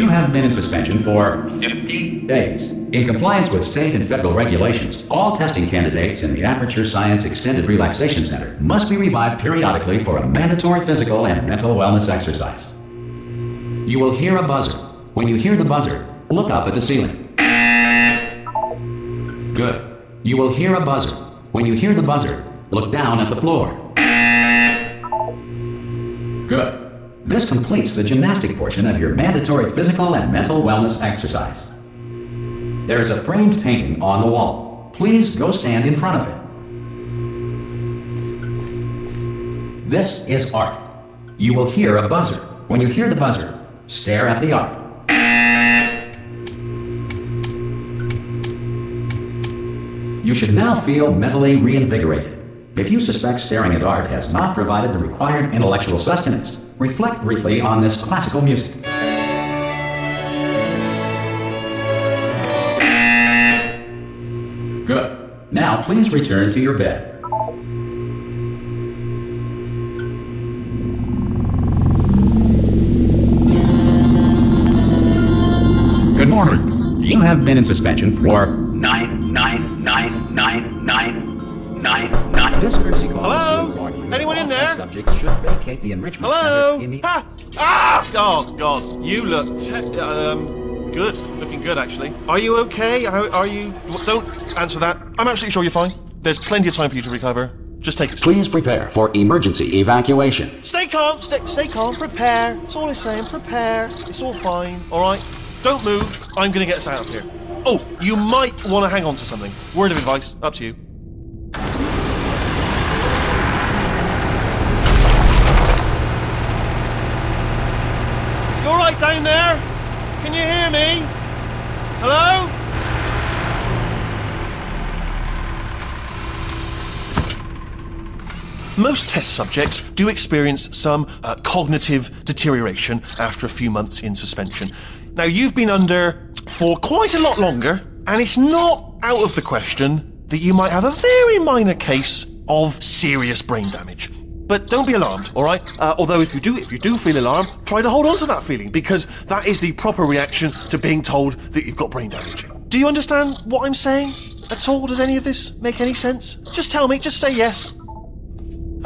You have been in suspension for 50 days. In compliance with state and federal regulations, all testing candidates in the Aperture Science Extended Relaxation Center must be revived periodically for a mandatory physical and mental wellness exercise. You will hear a buzzer. When you hear the buzzer, look up at the ceiling. Good. You will hear a buzzer. When you hear the buzzer, look down at the floor. Good. This completes the gymnastic portion of your mandatory physical and mental wellness exercise. There is a framed painting on the wall. Please go stand in front of it. This is art. You will hear a buzzer. When you hear the buzzer, stare at the art. You should now feel mentally reinvigorated. If you suspect staring at art has not provided the required intellectual sustenance, reflect briefly on this classical music. Good. Now please return to your bed. Good morning. You have been in suspension for 9999999. This courtesy call. Hello? Anyone in there? Subjects should vacate the enrichment Hello? center Ah! Ah! Oh God! You look good. Looking good, actually. Are you okay? Are you? Don't answer that. I'm absolutely sure you're fine. There's plenty of time for you to recover. Just take it. Please prepare for emergency evacuation. Stay calm. Stay calm. Prepare. That's all I'm saying. Prepare. It's all fine. All right. Don't move. I'm gonna get us out of here. Oh, you might want to hang on to something. Word of advice. Up to you. You all right down there? Can you hear me? Hello? Most test subjects do experience some cognitive deterioration after a few months in suspension. Now, you've been under for quite a lot longer, and it's not out of the question that you might have a very minor case of serious brain damage. But don't be alarmed, all right? Although if you do feel alarmed, try to hold on to that feeling, because that is the proper reaction to being told that you've got brain damage. Do you understand what I'm saying at all? Does any of this make any sense? Just tell me, just say yes.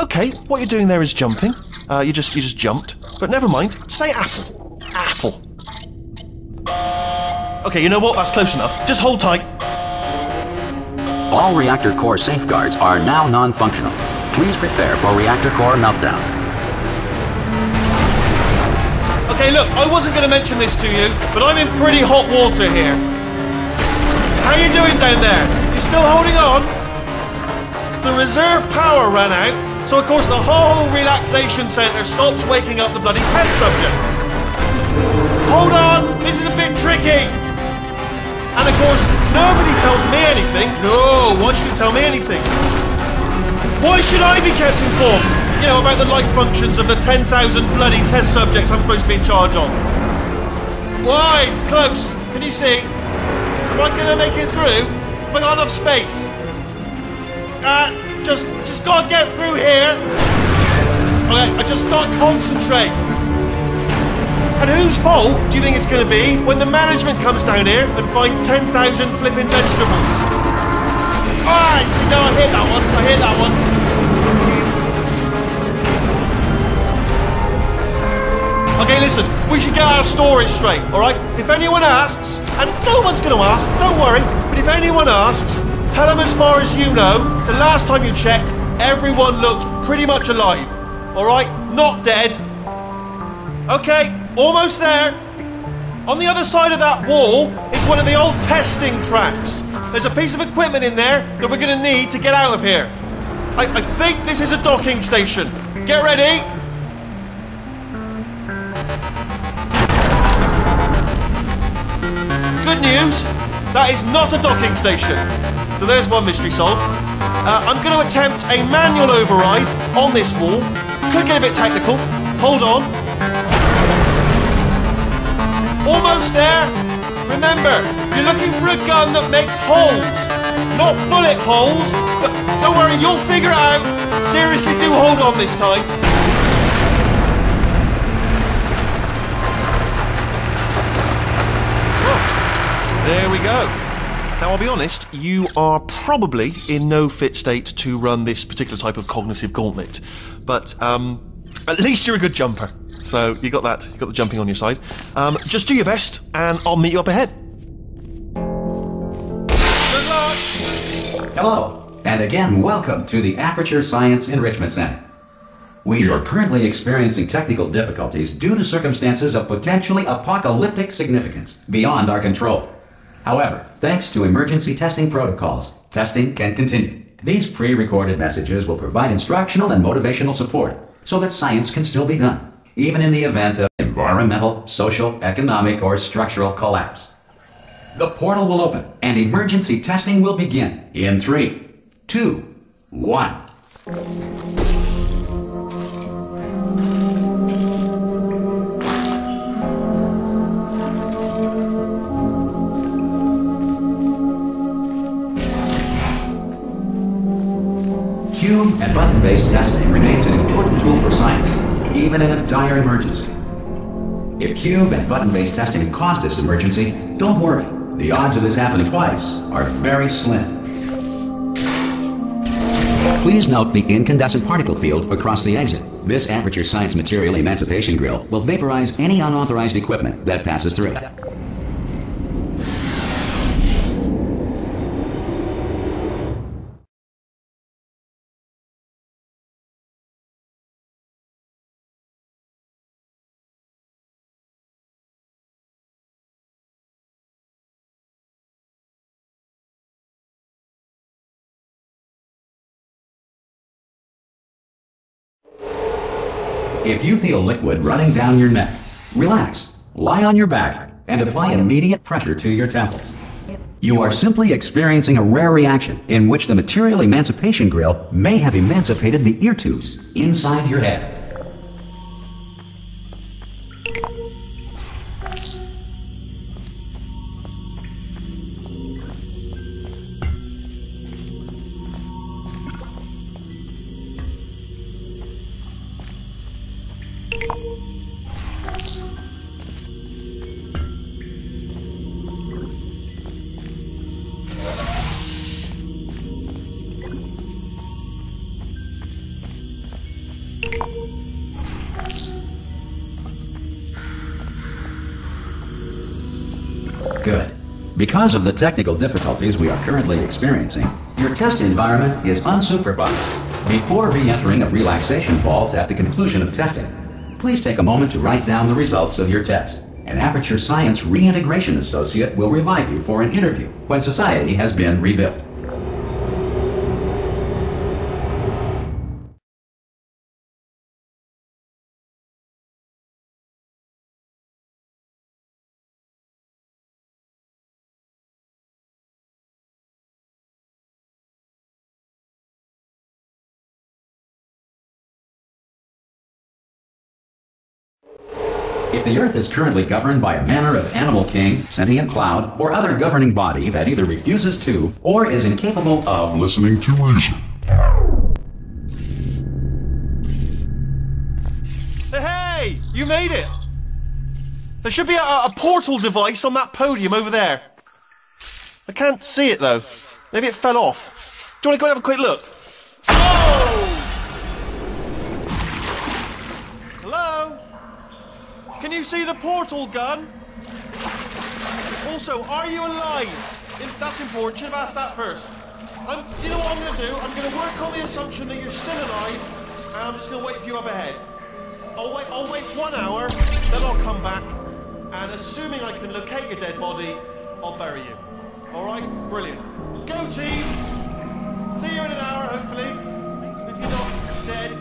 Okay, what you're doing there is jumping. You just jumped. But never mind, say apple. Apple. Okay, you know what? That's close enough. Just hold tight. All reactor core safeguards are now non-functional. Please prepare for reactor core meltdown. Okay, look, I wasn't going to mention this to you, but I'm in pretty hot water here. How you doing down there? You still holding on? The reserve power ran out, so of course the whole relaxation centre stops waking up the bloody test subjects. Hold on, this is a bit tricky. And of course, nobody tells me anything. No, why should you tell me anything? Why should I be kept informed? You know, about the life functions of the 10,000 bloody test subjects I'm supposed to be in charge of. Why? It's close. Can you see? Am I going to make it through? Have I got enough space? Just gotta get through here. Okay, I just gotta concentrate. And whose fault do you think it's gonna be when the management comes down here and finds 10,000 flipping vegetables? Alright, see, no, I hear that one. Okay, listen, we should get our stories straight, alright? If anyone asks, and no one's gonna ask, don't worry, but if anyone asks, tell them as far as you know, the last time you checked, everyone looked pretty much alive. Alright? Not dead. Okay, almost there. On the other side of that wall is one of the old testing tracks. There's a piece of equipment in there that we're going to need to get out of here. I think this is a docking station. Get ready. Good news, that is not a docking station. So there's one mystery solved. I'm going to attempt a manual override on this wall. Could get a bit technical. Hold on. Almost there. Remember, you're looking for a gun that makes holes. Not bullet holes, but don't worry, you'll figure it out. Seriously, do hold on this time. 5, There we go. Now, I'll be honest, you are probably in no fit state to run this particular type of cognitive gauntlet. But at least you're a good jumper. So you got that. You got the jumping on your side. Just do your best, and I'll meet you up ahead. Good luck. Hello, and again, welcome to the Aperture Science Enrichment Center. We are currently experiencing technical difficulties due to circumstances of potentially apocalyptic significance beyond our control. However, thanks to emergency testing protocols, testing can continue. These pre-recorded messages will provide instructional and motivational support so that science can still be done, even in the event of environmental, social, economic, or structural collapse. The portal will open and emergency testing will begin in 3, 2, 1. Cube and button-based testing remains an important tool for science, even in a dire emergency. If cube and button-based testing caused this emergency, don't worry. The odds of this happening twice are very slim. Please note the incandescent particle field across the exit. This Aperture Science Material Emancipation Grill will vaporize any unauthorized equipment that passes through it. If you feel liquid running down your neck, relax, lie on your back, and apply immediate pressure to your temples. You are simply experiencing a rare reaction in which the Material Emancipation Grill may have emancipated the ear tubes inside your head. Good. Because of the technical difficulties we are currently experiencing, your test environment is unsupervised. Before re-entering a relaxation vault at the conclusion of testing, please take a moment to write down the results of your test. An Aperture Science Reintegration Associate will revive you for an interview when society has been rebuilt. If the Earth is currently governed by a manner of animal king, sentient cloud, or other governing body that either refuses to or is incapable of listening to reason. Hey! You made it! There should be a portal device on that podium over there. I can't see it though. Maybe it fell off. Do you want to go and have a quick look? Oh! Hello? Can you see the portal gun? Also, are you alive? That's important. Should have asked that first. Do you know what I'm going to do? I'm going to work on the assumption that you're still alive, and I'm just going to wait for you up ahead. I'll wait 1 hour, then I'll come back, and assuming I can locate your dead body, I'll bury you. All right? Brilliant. Go, team! See you in an hour, hopefully. If you're not dead.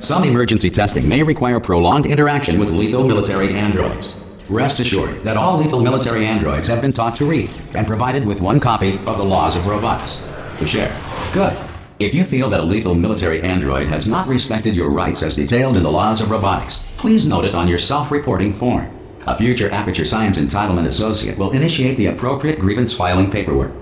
Some emergency testing may require prolonged interaction with lethal military androids. Rest assured that all lethal military androids have been taught to read and provided with one copy of the Laws of Robotics to share. Good. If you feel that a lethal military android has not respected your rights as detailed in the Laws of Robotics, please note it on your self-reporting form. A future Aperture Science Entitlement Associate will initiate the appropriate grievance filing paperwork.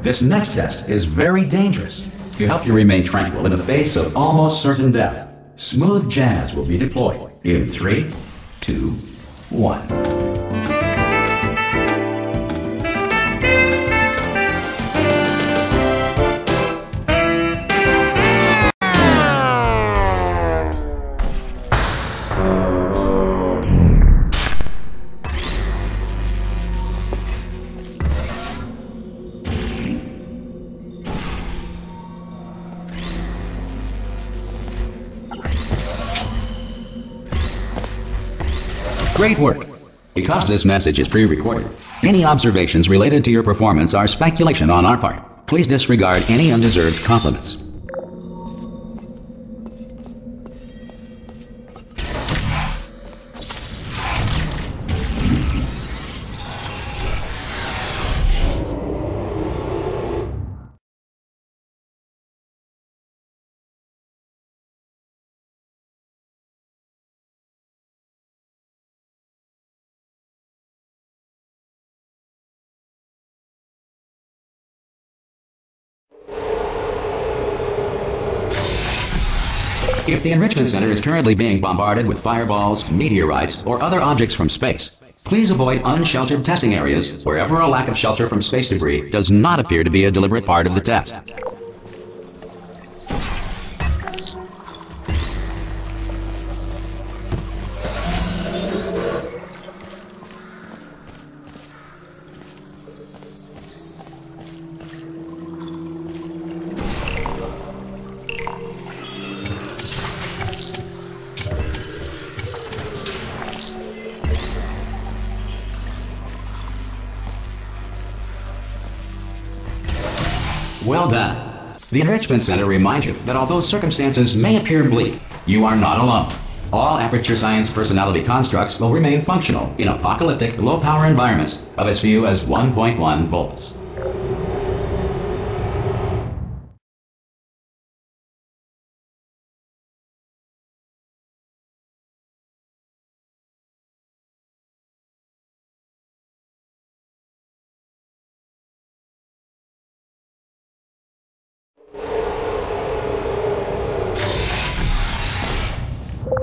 This next test is very dangerous. To help you remain tranquil in the face of almost certain death, smooth jazz will be deployed in 3, 2, 1. Great work! Because this message is pre-recorded, any observations related to your performance are speculation on our part. Please disregard any undeserved compliments. If the Enrichment Center is currently being bombarded with fireballs, meteorites, or other objects from space, please avoid unsheltered testing areas wherever a lack of shelter from space debris does not appear to be a deliberate part of the test. Well done. The Enrichment Center reminds you that although circumstances may appear bleak, you are not alone. All Aperture Science personality constructs will remain functional in apocalyptic, low-power environments of as few as 1.1 volts.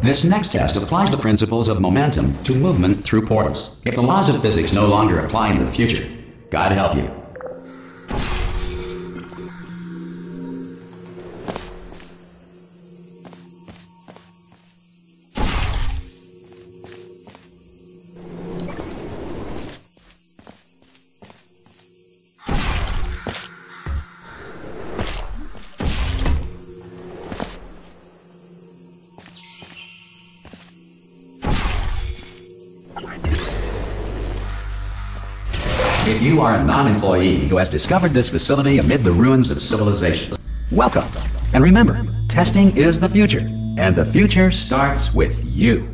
This next test applies the principles of momentum to movement through portals. If the laws of physics no longer apply in the future, God help you. If you are a non-employee who has discovered this facility amid the ruins of civilizations, welcome. And remember, testing is the future, and the future starts with you.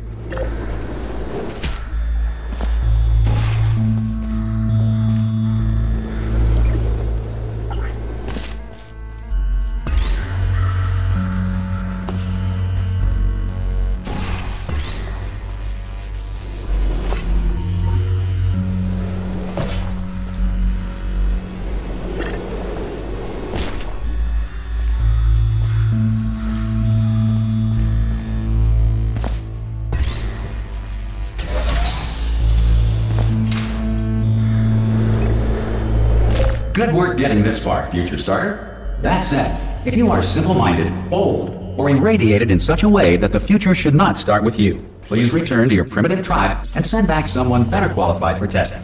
Good work getting this far, future starter. That said, if you are simple-minded, bold, or irradiated in such a way that the future should not start with you, please return to your primitive tribe and send back someone better qualified for testing.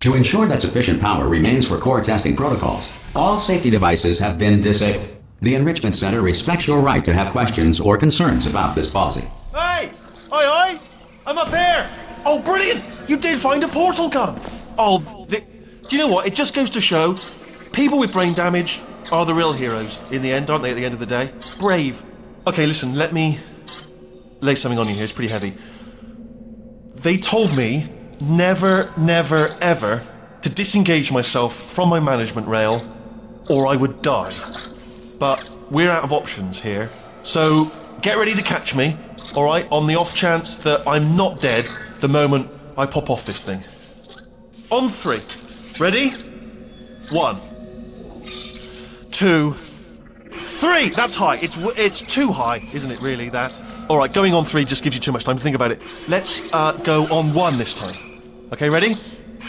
To ensure that sufficient power remains for core testing protocols, all safety devices have been disabled. The Enrichment Center respects your right to have questions or concerns about this policy. Hey! Oi, oi! I'm up here! Oh, brilliant! You did find a portal gun! Oh, do you know what? It just goes to show, people with brain damage are the real heroes in the end, aren't they, at the end of the day? Brave. Okay, listen, let me lay something on you here. It's pretty heavy. They told me never, never, ever to disengage myself from my management rail or I would die. But we're out of options here. So get ready to catch me, alright, on the off chance that I'm not dead the moment I pop off this thing. On 3. Ready? 1, 2, 3! That's high. It's too high, isn't it, really, that? Alright, going on 3 just gives you too much time to think about it. Let's go on 1 this time. Okay, ready?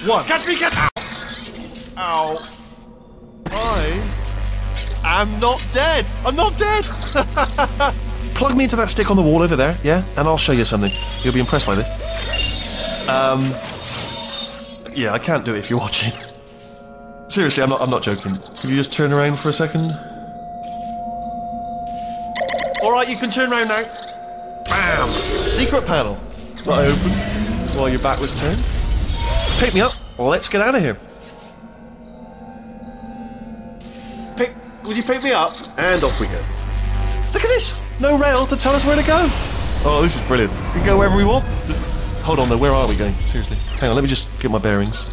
1. Catch me, catch! Ow. I am not dead. I'm not dead. Plug me into that stick on the wall over there, yeah? And I'll show you something. You'll be impressed by this. Yeah, I can't do it if you're watching. Seriously, I'm not joking. Could you just turn around for a second? Alright, you can turn around now. Bam! Secret panel. That I opened while your back was turned. Pick me up. Let's get out of here. Would you pick me up? And off we go. Look at this! No rail to tell us where to go. Oh, this is brilliant. We can go wherever we want. Just hold on though, where are we going? Seriously. Hang on, let me just get my bearings.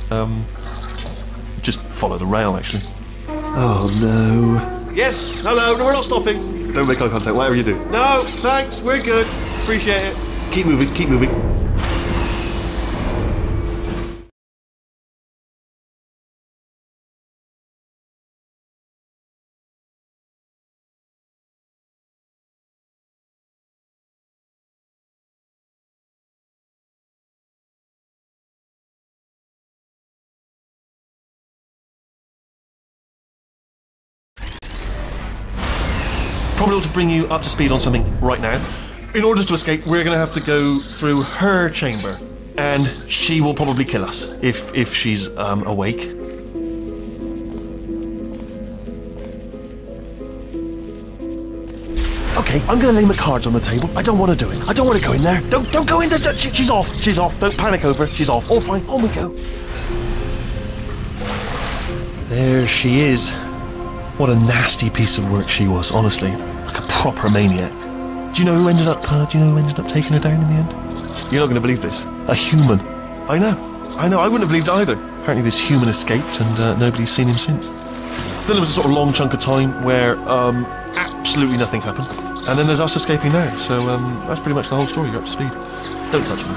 Just follow the rail, actually. Oh no. Yes, hello, no, we're not stopping. Don't make eye contact, whatever you do. No, thanks, we're good. Appreciate it. Keep moving, keep moving. Probably ought to bring you up to speed on something right now. In order to escape, we're going to have to go through her chamber, and she will probably kill us if she's awake. Okay, I'm going to lay my cards on the table. I don't want to do it. I don't want to go in there. Don't go in there. She's off. She's off. Don't panic over her. She's off. All fine. On we go. There she is. What a nasty piece of work she was, honestly. Like a proper maniac. Do you know who ended up taking her down in the end? You're not going to believe this. A human. I know. I wouldn't have believed it either. Apparently this human escaped and nobody's seen him since. Then there was a sort of long chunk of time where absolutely nothing happened. And then there's us escaping now. So that's pretty much the whole story. You're up to speed. Don't touch me.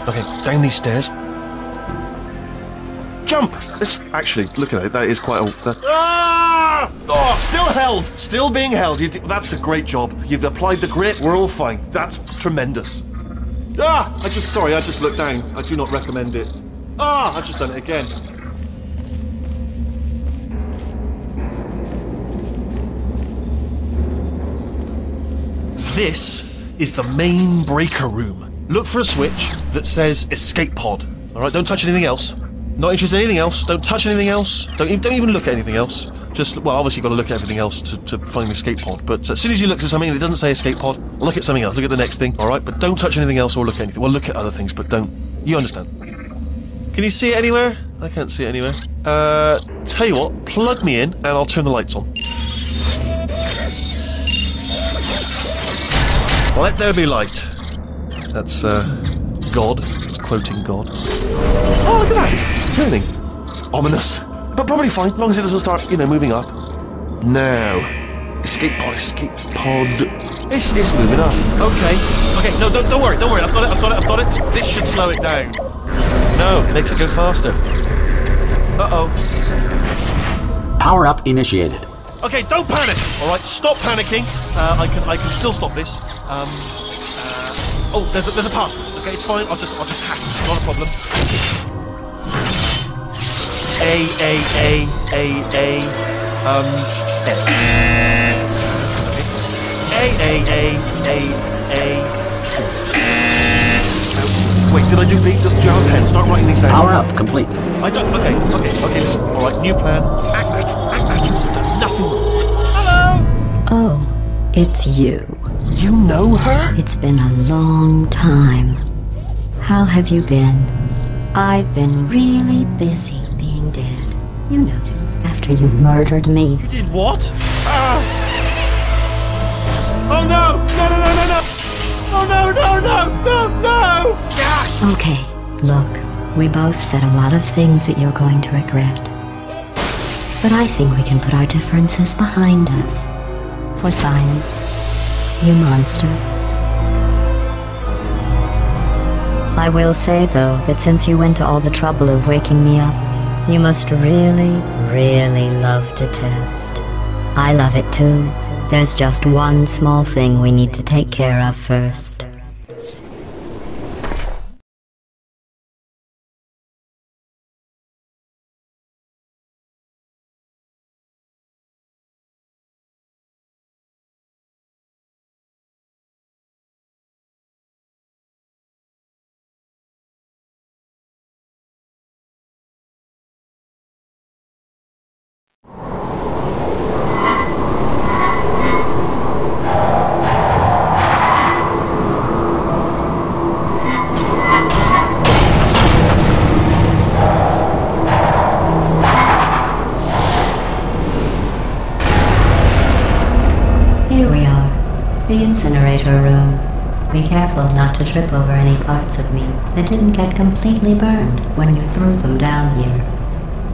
Okay, down these stairs. Jump! Actually, look at it. That is quite a... Ah! Oh, still held! Still being held. That's a great job. You've applied the grit. We're all fine. That's tremendous. Ah! I just looked down. I do not recommend it. Ah! I've just done it again. This is the main breaker room. Look for a switch that says escape pod. Alright, don't touch anything else. Not interested in anything else. Don't touch anything else. Don't even look at anything else. Just, well, obviously you've got to look at everything else to find the escape pod. But as soon as you look at something and it doesn't say escape pod, look at something else. Look at the next thing, alright? But don't touch anything else or look at anything. Well, look at other things, but don't... You understand. Can you see it anywhere? I can't see it anywhere. Tell you what, plug me in and I'll turn the lights on. Let there be light. That's, God. It's quoting God. Oh, look at that! Turning. Ominous. But probably fine, as long as it doesn't start, moving up. Now. Escape pod. It's moving up. Okay, no, don't worry. I've got it. This should slow it down. No, it makes it go faster. Uh-oh. Power up initiated. Okay, don't panic! Alright, stop panicking. I can still stop this. Oh, there's a password. Okay, it's fine. I'll just hack it. Not a problem. C. Wait, did I do you have a pen? Start writing these down. Power up, complete. I don't. Okay, listen. Alright, new plan. Act natural. We've done nothing wrong. Hello! Oh, it's you. You know her? It's been a long time. How have you been? I've been really busy being dead. You know, after you murdered me. You did what? Oh no! No! Oh no! Gosh! Okay, look, we both said a lot of things that you're going to regret. But I think we can put our differences behind us. For science, you monster. I will say, though, that since you went to all the trouble of waking me up, you must really, really love to test. I love it too. There's just one small thing we need to take care of first. Here we are, the incinerator room. Be careful not to trip over any parts of me that didn't get completely burned when you threw them down here.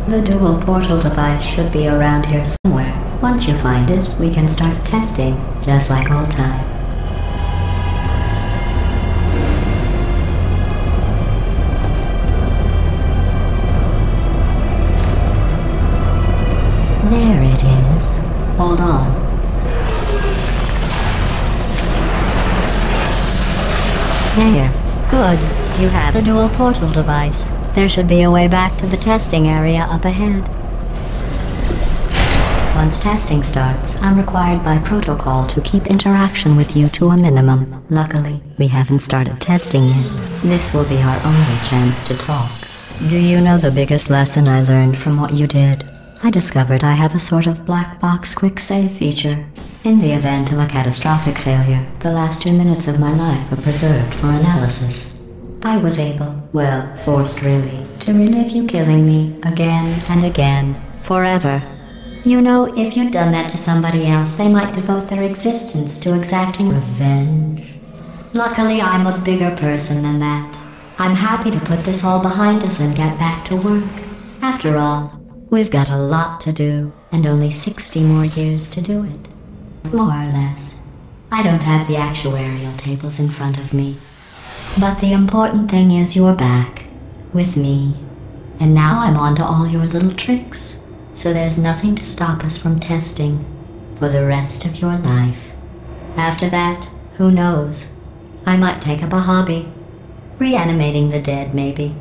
The dual portal device should be around here somewhere. Once you find it, we can start testing, just like old times. There it is. Hold on. There. Good. You have a dual portal device. There should be a way back to the testing area up ahead. Once testing starts, I'm required by protocol to keep interaction with you to a minimum. Luckily, we haven't started testing yet. This will be our only chance to talk. Do you know the biggest lesson I learned from what you did? I discovered I have a sort of black box quick save feature. In the event of a catastrophic failure, the last 2 minutes of my life are preserved for analysis. I was able, well, forced really, to relive you killing me again and again, forever. You know, if you'd done that to somebody else, they might devote their existence to exacting revenge. Luckily, I'm a bigger person than that. I'm happy to put this all behind us and get back to work. After all, we've got a lot to do, and only 60 more years to do it. More or less. I don't have the actuarial tables in front of me. But the important thing is you're back, with me. And now I'm on to all your little tricks. So there's nothing to stop us from testing for the rest of your life. After that, who knows? I might take up a hobby. Reanimating the dead, maybe.